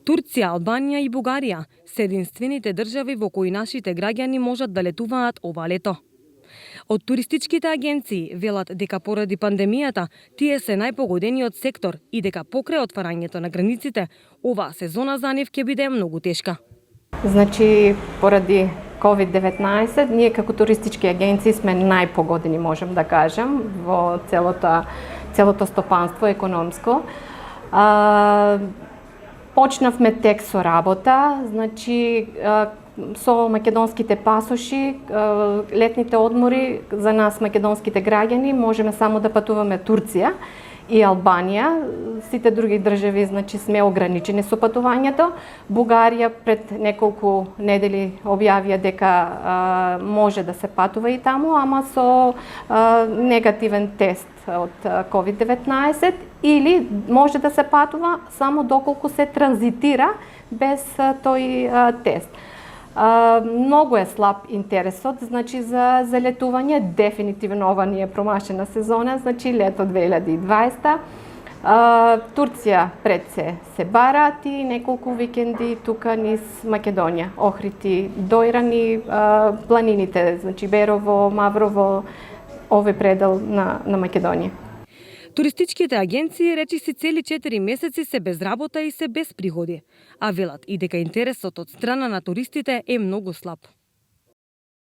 Турција, Албанија и Бугарија се единствените држави во кои нашите граѓани можат да летуваат ова лето. Од туристичките агенции велат дека поради пандемијата тие се најпогодениот сектор и дека покрај отварањето на границите, оваа сезона за нив ќе биде многу тешка. Значи, поради COVID-19, ние како туристички агенции сме најпогодени, можем да кажем, во целото стопанство економско. Почнавме тек со работа, значи со македонските пасоши, летните одмори за нас македонските граѓани можеме само да патуваме Турција и Албанија. Сите други држави, значи, сме ограничени со патувањето. Бугарија пред неколку недели објавија дека може да се патува и таму, ама со негативен тест од COVID-19, или може да се патува само доколку се транзитира без тој тест. Многу е слаб интересот, значи, за летување. Дефинитивно ова ни е промашена сезона, значи лето 2020. Турција пред се барат и неколку викенди тука низ Македонија. Охрид, Дојрани, планините, значи Берово, Маврово, овој предел на Македонија. Туристичките агенции речиси цели 4 месеци се без работа и се без приходи, а велат и дека интересот од страна на туристите е многу слаб.